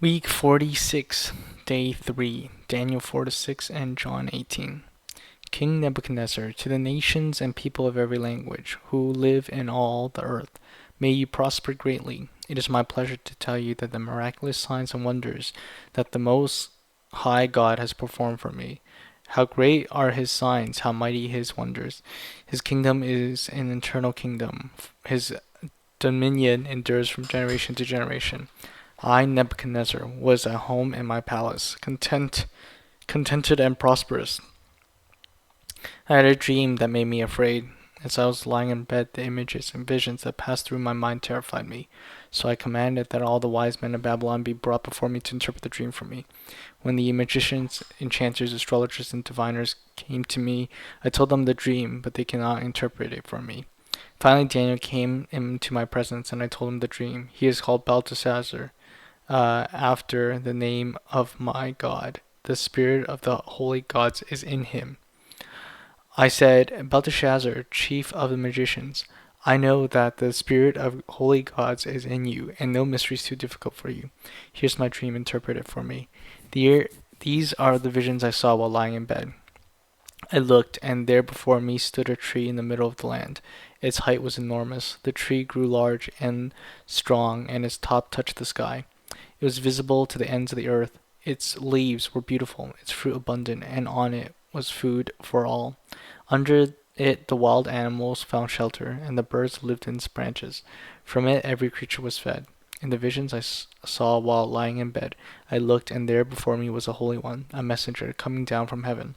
Week 46, Day 3, Daniel 4 to 6, and John 18. King Nebuchadnezzar, to the nations and people of every language who live in all the earth, may you prosper greatly. It is my pleasure to tell you that the miraculous signs and wonders that the Most High God has performed for me. How great are his signs, how mighty his wonders. His kingdom is an eternal kingdom. His dominion endures from generation to generation. I, Nebuchadnezzar, was at home in my palace, contented and prosperous. I had a dream that made me afraid. As I was lying in bed, the images and visions that passed through my mind terrified me. So I commanded that all the wise men of Babylon be brought before me to interpret the dream for me. When the magicians, enchanters, astrologers, and diviners came to me, I told them the dream, but they cannot interpret it for me. Finally, Daniel came into my presence, and I told him the dream. He is called Belteshazzar, after the name of my God. The spirit of the holy gods is in him. I said, Belteshazzar, chief of the magicians, I know that the spirit of holy gods is in you, and no mystery is too difficult for you. Here's my dream, interpret it for me. These are the visions I saw while lying in bed. I looked, and there before me stood a tree in the middle of the land. Its height was enormous. The tree grew large and strong, and its top touched the sky. It was visible to the ends of the earth. Its leaves were beautiful, its fruit abundant, and on it was food for all. Under it the wild animals found shelter, and the birds lived in its branches. From it every creature was fed. In the visions I saw while lying in bed, I looked, and there before me was a holy one, a messenger, coming down from heaven.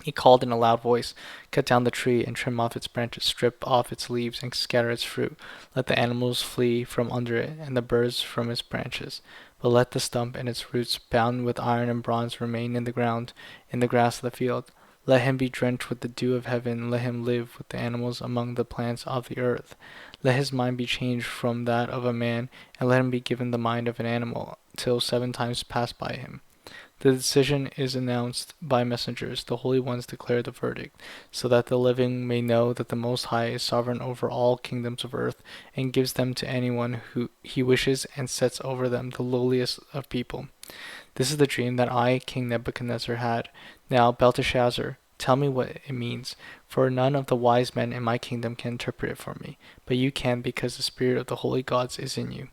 He called in a loud voice, Cut down the tree, and trim off its branches, strip off its leaves, and scatter its fruit. Let the animals flee from under it, and the birds from its branches. But let the stump and its roots, bound with iron and bronze, remain in the ground, in the grass of the field. Let him be drenched with the dew of heaven, let him live with the animals among the plants of the earth. Let his mind be changed from that of a man, and let him be given the mind of an animal, till 7 times pass by him. The decision is announced by messengers. The holy ones declare the verdict, so that the living may know that the Most High is sovereign over all kingdoms of earth, and gives them to anyone who he wishes, and sets over them the lowliest of people. This is the dream that I, King Nebuchadnezzar, had. Now, Belteshazzar, tell me what it means, for none of the wise men in my kingdom can interpret it for me, but you can, because the spirit of the holy gods is in you.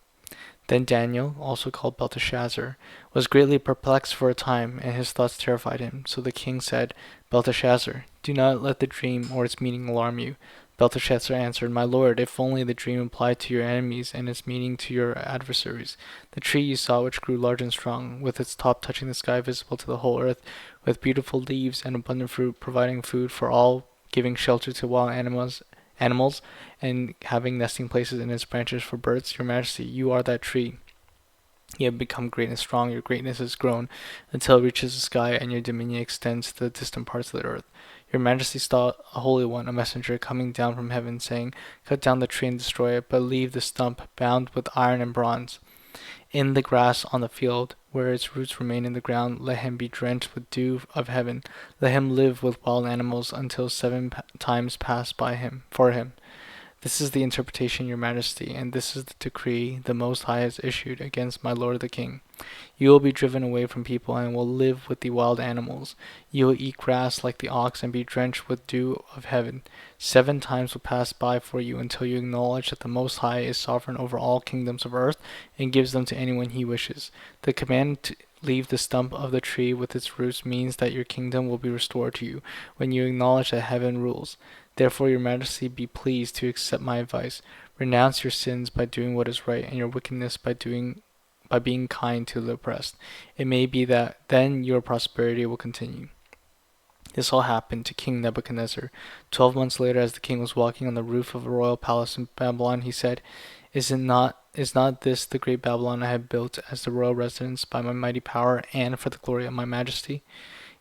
Then Daniel, also called Belteshazzar, was greatly perplexed for a time, and his thoughts terrified him. So the king said, Belteshazzar, do not let the dream or its meaning alarm you. Belteshazzar answered, My lord, if only the dream applied to your enemies and its meaning to your adversaries. The tree you saw, which grew large and strong, with its top touching the sky, visible to the whole earth, with beautiful leaves and abundant fruit, providing food for all, giving shelter to wild animals, and having nesting places in its branches for birds. Your Majesty, you are that tree. You have become great and strong. Your greatness has grown until it reaches the sky, and your dominion extends to the distant parts of the earth. Your Majesty saw a holy one, a messenger, coming down from heaven, saying, Cut down the tree and destroy it, but leave the stump bound with iron and bronze. In the grass on the field, where its roots remain in the ground, let him be drenched with dew of heaven. Let him live with wild animals until 7 times pass by him for him. This is the interpretation, your Majesty, and this is the decree the Most High has issued against my lord the king. You will be driven away from people and will live with the wild animals. You will eat grass like the ox and be drenched with dew of heaven. 7 times will pass by for you until you acknowledge that the Most High is sovereign over all kingdoms of earth and gives them to anyone he wishes. The command to leave the stump of the tree with its roots means that your kingdom will be restored to you when you acknowledge that heaven rules. Therefore, your Majesty, be pleased to accept my advice. Renounce your sins by doing what is right, and your wickedness by being kind to the oppressed. It may be that then your prosperity will continue. This all happened to King Nebuchadnezzar. 12 months later, as the king was walking on the roof of a royal palace in Babylon, he said, Is not this the great Babylon I have built as the royal residence by my mighty power and for the glory of my majesty?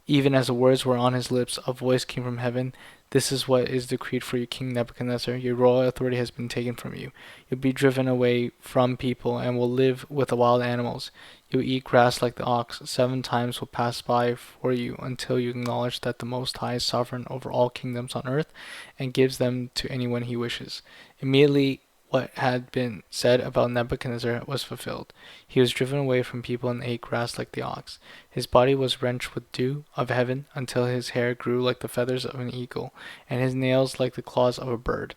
Even as the words were on his lips, a voice came from heaven. This is what is decreed for you, King Nebuchadnezzar. Your royal authority has been taken from you. You'll be driven away from people and will live with the wild animals. You'll eat grass like the ox. 7 times will pass by for you until you acknowledge that the Most High is sovereign over all kingdoms on earth and gives them to anyone he wishes. Immediately what had been said about Nebuchadnezzar was fulfilled. He was driven away from people and ate grass like the ox. His body was drenched with dew of heaven until his hair grew like the feathers of an eagle, and his nails like the claws of a bird.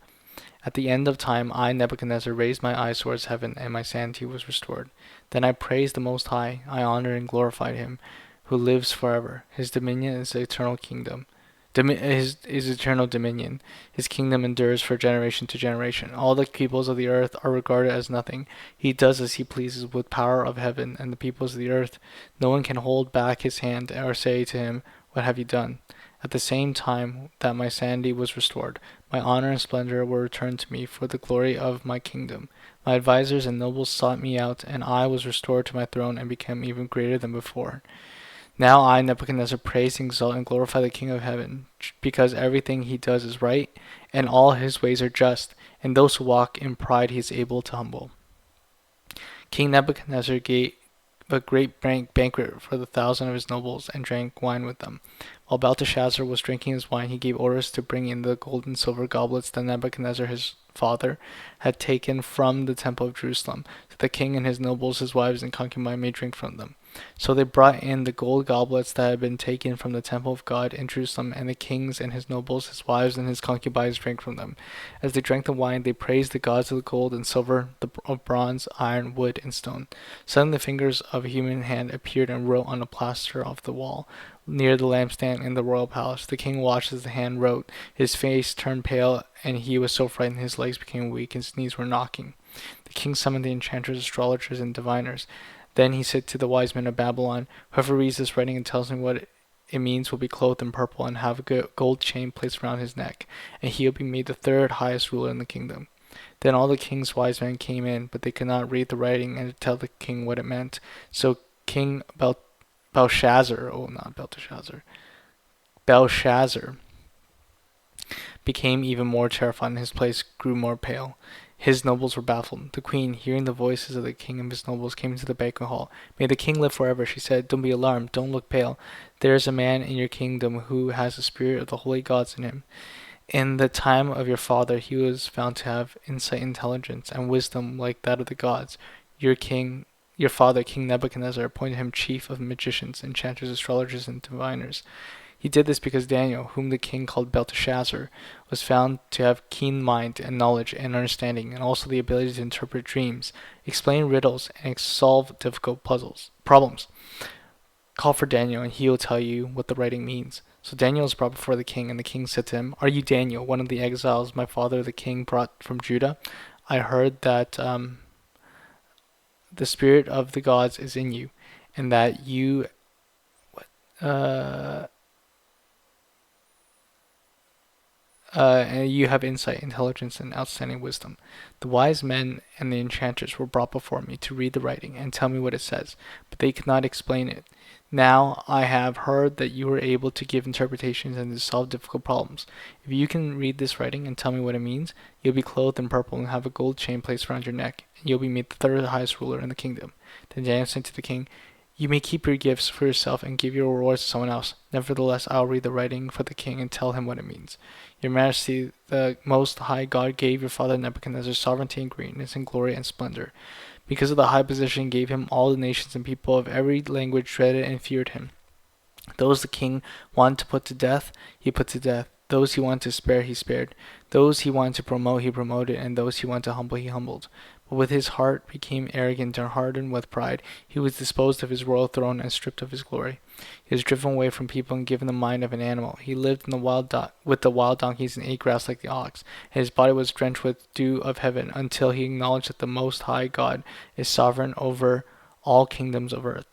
At the end of time, I, Nebuchadnezzar, raised my eyes towards heaven, and my sanity was restored. Then I praised the Most High. I honored and glorified him, who lives forever. His dominion is the eternal kingdom. His eternal dominion. His kingdom endures for generation to generation. All the peoples of the earth are regarded as nothing. He does as he pleases with power of heaven and the peoples of the earth. No one can hold back his hand or say to him, "What have you done?" At the same time that my sanity was restored, my honor and splendor were returned to me for the glory of my kingdom. My advisers and nobles sought me out, and I was restored to my throne and became even greater than before. Now I, Nebuchadnezzar, praise, exalt, and glorify the King of heaven, because everything he does is right, and all his ways are just, and those who walk in pride he is able to humble. King Nebuchadnezzar gave a great banquet for the 1,000 of his nobles, and drank wine with them. While Belteshazzar was drinking his wine, he gave orders to bring in the gold and silver goblets that Nebuchadnezzar his father had taken from the temple of Jerusalem, so the king and his nobles, his wives, and concubines may drink from them. So they brought in the gold goblets that had been taken from the temple of God in Jerusalem, and the kings and his nobles, his wives, and his concubines drank from them. As they drank the wine, they praised the gods of the gold and silver, of bronze, iron, wood, and stone. Suddenly the fingers of a human hand appeared and wrote on a plaster of the wall near the lampstand in the royal palace. The king watched as the hand wrote. His face turned pale, and he was so frightened his legs became weak and his knees were knocking. The king summoned the enchanters, astrologers, and diviners. Then he said to the wise men of Babylon, "Whoever reads this writing and tells me what it means will be clothed in purple and have a gold chain placed around his neck, and he will be made the third highest ruler in the kingdom." Then all the king's wise men came in, but they could not read the writing and tell the king what it meant. So King Belshazzar, oh, not Belteshazzar, Belshazzar became even more terrified, and his face grew more pale. His nobles were baffled. The queen, hearing the voices of the king and his nobles, came into the banquet hall. "May the king live forever," she said. "Don't be alarmed. Don't look pale. There is a man in your kingdom who has the spirit of the holy gods in him. In the time of your father, he was found to have insight, intelligence, and wisdom like that of the gods. Your father, King Nebuchadnezzar, appointed him chief of magicians, enchanters, astrologers, and diviners. He did this because Daniel, whom the king called Belteshazzar, was found to have keen mind and knowledge and understanding, and also the ability to interpret dreams, explain riddles, and solve difficult problems. Call for Daniel, and he will tell you what the writing means." So Daniel was brought before the king, and the king said to him, "Are you Daniel, one of the exiles my father the king brought from Judah? I heard that the spirit of the gods is in you, and that uh, and you have insight, intelligence, and outstanding wisdom. The wise men and the enchanters were brought before me to read the writing and tell me what it says, but they could not explain it. Now I have heard that you are able to give interpretations and to solve difficult problems. If you can read this writing and tell me what it means, you'll be clothed in purple and have a gold chain placed around your neck, and you'll be made the third highest ruler in the kingdom." Then Daniel said to the king, "You may keep your gifts for yourself and give your rewards to someone else. Nevertheless, I'll read the writing for the king and tell him what it means. Your Majesty, the Most High God gave your father Nebuchadnezzar sovereignty and greatness and glory and splendor. Because of the high position he gave him, all the nations and people of every language dreaded and feared him. Those the king wanted to put to death, he put to death. Those he wanted to spare, he spared. Those he wanted to promote, he promoted, and those he wanted to humble, he humbled. But with his heart became arrogant and hardened with pride, he was disposed of his royal throne and stripped of his glory. He was driven away from people and given the mind of an animal. He lived in with the wild donkeys and ate grass like the ox. And his body was drenched with dew of heaven until he acknowledged that the Most High God is sovereign over all kingdoms of earth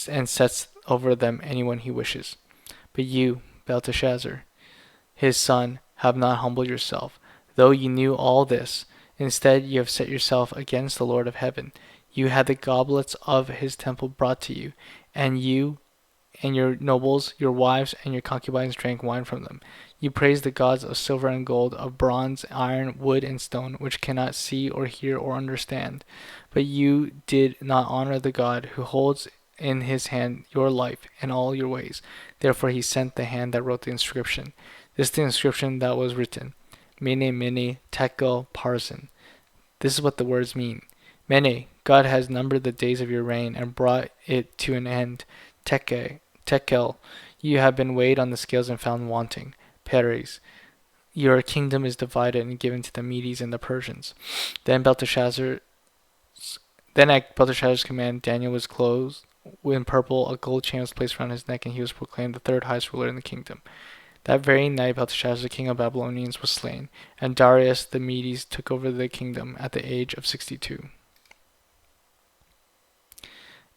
and sets over them anyone he wishes. But you, Belteshazzar, his son, have not humbled yourself, though you knew all this. Instead, you have set yourself against the Lord of heaven. You had the goblets of his temple brought to you, and you and your nobles, your wives, and your concubines drank wine from them. You praised the gods of silver and gold, of bronze, iron, wood, and stone, which cannot see or hear or understand. But you did not honor the God who holds in his hand your life and all your ways. Therefore he sent the hand that wrote the inscription. This is the inscription that was written: Mene, Mene, Tekel, Parsin. This is what the words mean. Mene, God has numbered the days of your reign and brought it to an end. Tekel, you have been weighed on the scales and found wanting. Peres, your kingdom is divided and given to the Medes and the Persians. Then Belteshazzar Then at Belteshazzar's command, Daniel was clothed in purple, a gold chain was placed around his neck, and he was proclaimed the third highest ruler in the kingdom. That very night Belteshazzar, the king of Babylonians, was slain, and Darius the Medes took over the kingdom at the age of 62.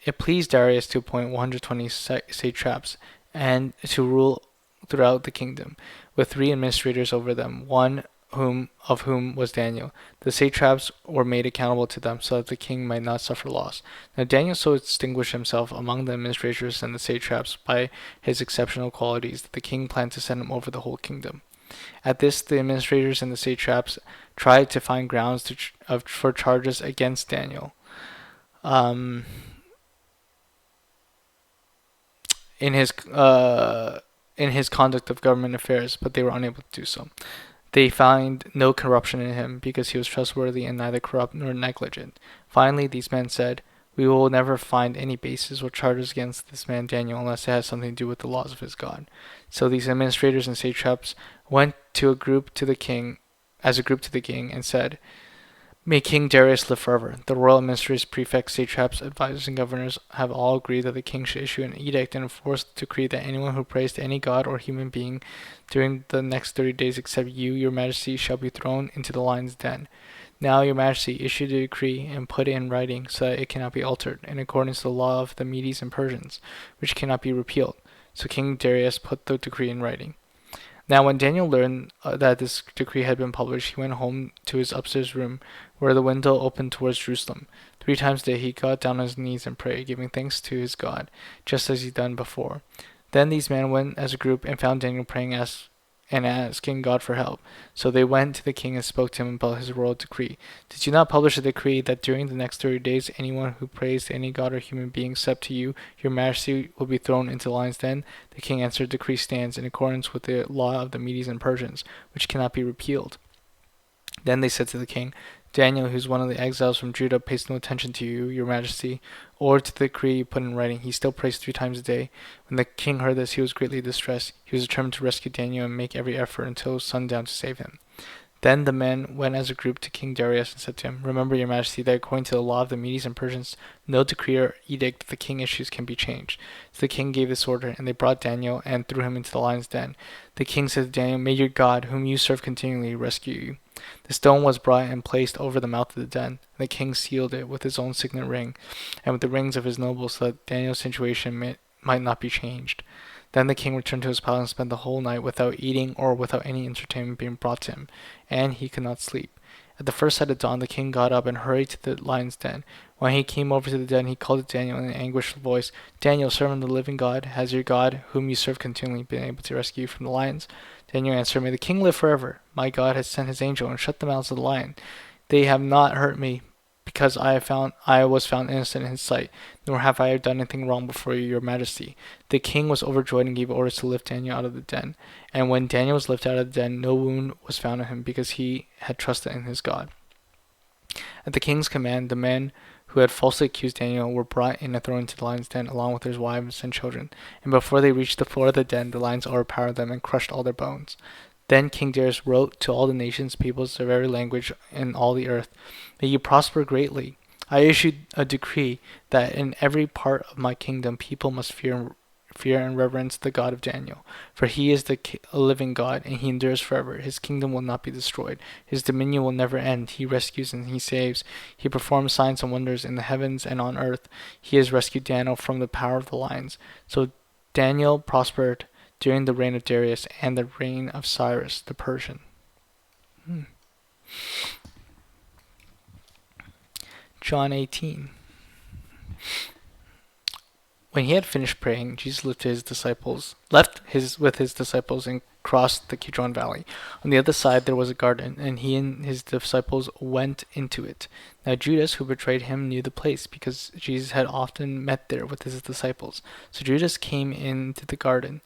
It pleased Darius to appoint 120 satraps and to rule throughout the kingdom, with 3 administrators over them, one of whom was Daniel. The satraps were made accountable to them so that the king might not suffer loss. Now Daniel so distinguished himself among the administrators and the satraps by his exceptional qualities that the king planned to set him over the whole kingdom. At this, the administrators and the satraps tried to find grounds for charges against Daniel. In his conduct of government affairs, but they were unable to do so. They find no corruption in him because he was trustworthy and neither corrupt nor negligent. Finally, these men said, "We will never find any basis or charges against this man Daniel unless it has something to do with the laws of his God." So these administrators and satraps went to a group to the king, and said, "May King Darius live forever. The royal administrators, prefects, satraps, advisors, and governors have all agreed that the king should issue an edict and enforce the decree that anyone who prays to any god or human being during the next 30 days except you, your majesty, shall be thrown into the lion's den. Now, your majesty, issue the decree and put it in writing so that it cannot be altered, in accordance to the law of the Medes and Persians, which cannot be repealed." So King Darius put the decree in writing. Now when Daniel learned that this decree had been published, he went home to his upstairs room, where the window opened towards Jerusalem. 3 times a day he got down on his knees and prayed, giving thanks to his God, just as he'd done before. Then these men went as a group and found Daniel praying and asking God for help. So they went to the king and spoke to him about his royal decree. "Did you not publish a decree that during the next 30 days anyone who prays to any god or human being except to you, your majesty, will be thrown into the lion's den?" The king answered, "The decree stands in accordance with the law of the Medes and Persians, which cannot be repealed." Then they said to the king, "Daniel, who's one of the exiles from Judah, pays no attention to you, your majesty, or to the decree you put in writing. He still prays 3 times a day." When the king heard this, he was greatly distressed. He was determined to rescue Daniel and make every effort until sundown to save him. Then the men went as a group to King Darius and said to him, "Remember, your majesty, that according to the law of the Medes and Persians, no decree or edict the king issues can be changed." So the king gave this order, and they brought Daniel and threw him into the lion's den. The king said to Daniel, "May your God, whom you serve continually, rescue you." The stone was brought and placed over the mouth of the den, and the king sealed it with his own signet ring, and with the rings of his nobles, so that Daniel's situation might not be changed. Then the king returned to his palace and spent the whole night without eating or without any entertainment being brought to him, and he could not sleep. At the first sight of dawn, the king got up and hurried to the lion's den. When he came over to the den, he called to Daniel in an anguished voice, "Daniel, servant of the living God, has your God, whom you serve continually, been able to rescue you from the lions?" Daniel answered, "May the king live forever. My God has sent his angel and shut the mouths of the lion. They have not hurt me, because I was found innocent in his sight, nor have I done anything wrong before you, your majesty." The king was overjoyed and gave orders to lift Daniel out of the den. And when Daniel was lifted out of the den, no wound was found on him, because he had trusted in his God. At the king's command, the men who had falsely accused Daniel were brought in and thrown into the lion's den, along with their wives and children. And before they reached the floor of the den, the lions overpowered them and crushed all their bones. Then King Darius wrote to all the nations, peoples of every language in all the earth, "May you prosper greatly. I issued a decree that in every part of my kingdom people must fear and reverence the God of Daniel. For he is the living God, and he endures forever. His kingdom will not be destroyed. His dominion will never end. He rescues and he saves. He performs signs and wonders in the heavens and on earth. He has rescued Daniel from the power of the lions." So Daniel prospered during the reign of Darius and the reign of Cyrus the Persian. John 18. When he had finished praying, Jesus left with his disciples and crossed the Kidron Valley. On the other side there was a garden, and he and his disciples went into it. Now Judas, who betrayed him, knew the place, because Jesus had often met there with his disciples. So Judas came into the garden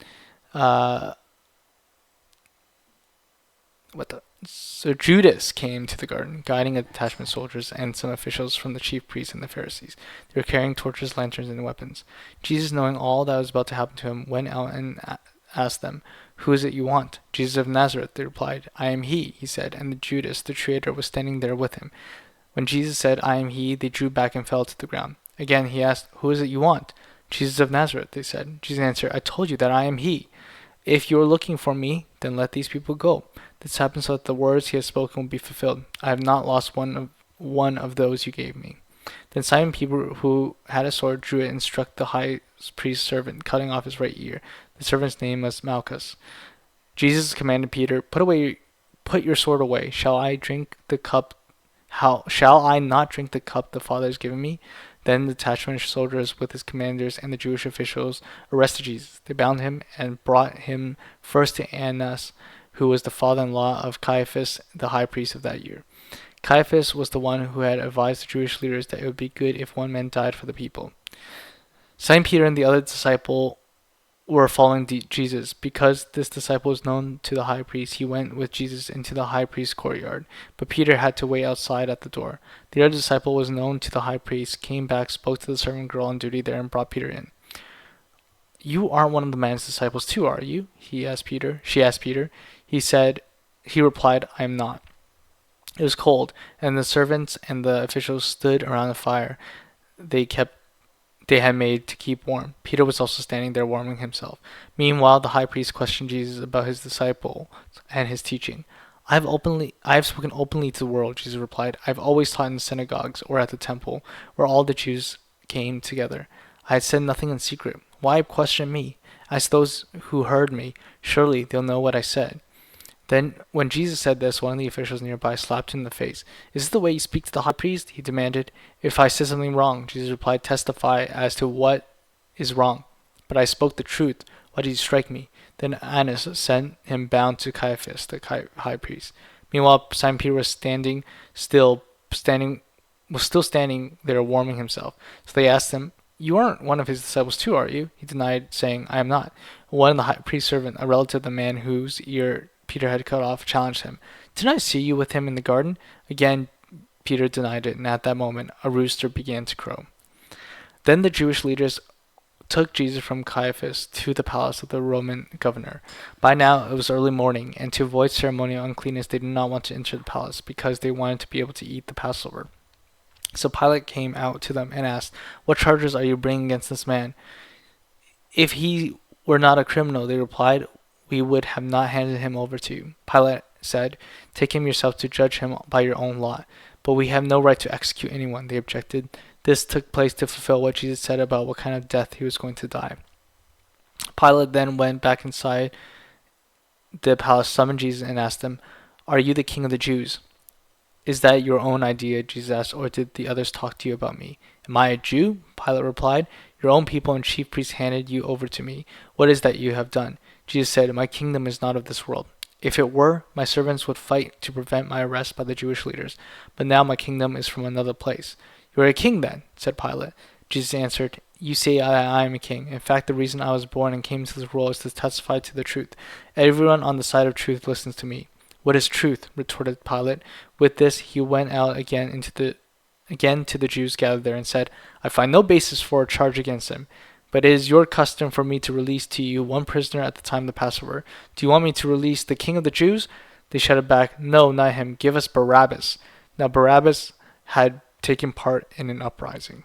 What the? So Judas came to the garden, guiding a detachment of soldiers and some officials from the chief priests and the Pharisees. They were carrying torches, lanterns, and weapons. Jesus, knowing all that was about to happen to him, went out and asked them, "Who is it you want?" "Jesus of Nazareth," they replied. "I am he said, and Judas, the traitor, was standing there with him. When Jesus said, "I am he," they drew back and fell to the ground. Again he asked, "Who is it you want?" "Jesus of Nazareth," they said. Jesus answered, "I told you that I am he. If you are looking for me, then let these people go. This happened so that the words he has spoken will be fulfilled. I have not lost one of those you gave me." Then Simon Peter, who had a sword, drew it and struck the high priest's servant, cutting off his right ear. The servant's name was Malchus. Jesus commanded Peter, Put your sword away. Shall I drink the cup? How shall I not drink the cup the Father has given me?" Then the detachment of soldiers with his commanders and the Jewish officials arrested Jesus. They bound him and brought him first to Annas, who was the father-in-law of Caiaphas, the high priest of that year. Caiaphas was the one who had advised the Jewish leaders that it would be good if one man died for the people. Simon Peter and the other disciple were following Jesus. Because this disciple was known to the high priest, he went with Jesus into the high priest's courtyard, but Peter had to wait outside at the door. The other disciple was known to the high priest, came back, spoke to the servant girl on duty there, and brought Peter in. "You aren't one of the man's disciples too, are you?" She asked Peter. He replied, "I am not." It was cold, and the servants and the officials stood around the fire they kept they had made to keep warm. Peter was also standing there warming himself. Meanwhile, the high priest questioned Jesus about his disciple and his teaching. I have spoken openly to the world," Jesus replied. "I have always taught in the synagogues or at the temple, where all the Jews came together. I had said nothing in secret. Why question me? Ask those who heard me. Surely they'll know what I said." Then, when Jesus said this, one of the officials nearby slapped him in the face. "Is this the way you speak to the high priest?" he demanded. "If I said something wrong," Jesus replied, "testify as to what is wrong. But I spoke the truth. Why did you strike me?" Then Annas sent him bound to Caiaphas, the high priest. Meanwhile, Simon Peter was still standing there warming himself. So they asked him, "You aren't one of his disciples too, are you?" He denied, saying, "I am not." One of the high priest's servants, a relative of the man whose ear Peter had cut off, challenged him. "Didn't I see you with him in the garden?" Again, Peter denied it, and at that moment a rooster began to crow. Then the Jewish leaders took Jesus from Caiaphas to the palace of the Roman governor. By now it was early morning, and to avoid ceremonial uncleanness they did not want to enter the palace, because they wanted to be able to eat the Passover. So Pilate came out to them and asked, "What charges are you bringing against this man?" "If he were not a criminal," they replied, "we would have not handed him over to you." Pilate said, "Take him yourself to judge him by your own law." "But we have no right to execute anyone," they objected. This took place to fulfill what Jesus said about what kind of death he was going to die. Pilate then went back inside the palace, summoned Jesus, and asked him, "Are you the king of the Jews?" "Is that your own idea," Jesus asked, "or did the others talk to you about me?" "Am I a Jew?" Pilate replied. "Your own people and chief priests handed you over to me. What is that you have done?" Jesus said, "My kingdom is not of this world. If it were, my servants would fight to prevent my arrest by the Jewish leaders. But now my kingdom is from another place." "You are a king then," said Pilate. Jesus answered, "You say I am a king. In fact, the reason I was born and came into this world is to testify to the truth. Everyone on the side of truth listens to me." "What is truth?" retorted Pilate. With this, he went out again to the Jews gathered there and said, "I find no basis for a charge against him. But it is your custom for me to release to you one prisoner at the time of the Passover. Do you want me to release the king of the Jews?" They shouted back, "No, not him. Give us Barabbas." Now Barabbas had taken part in an uprising.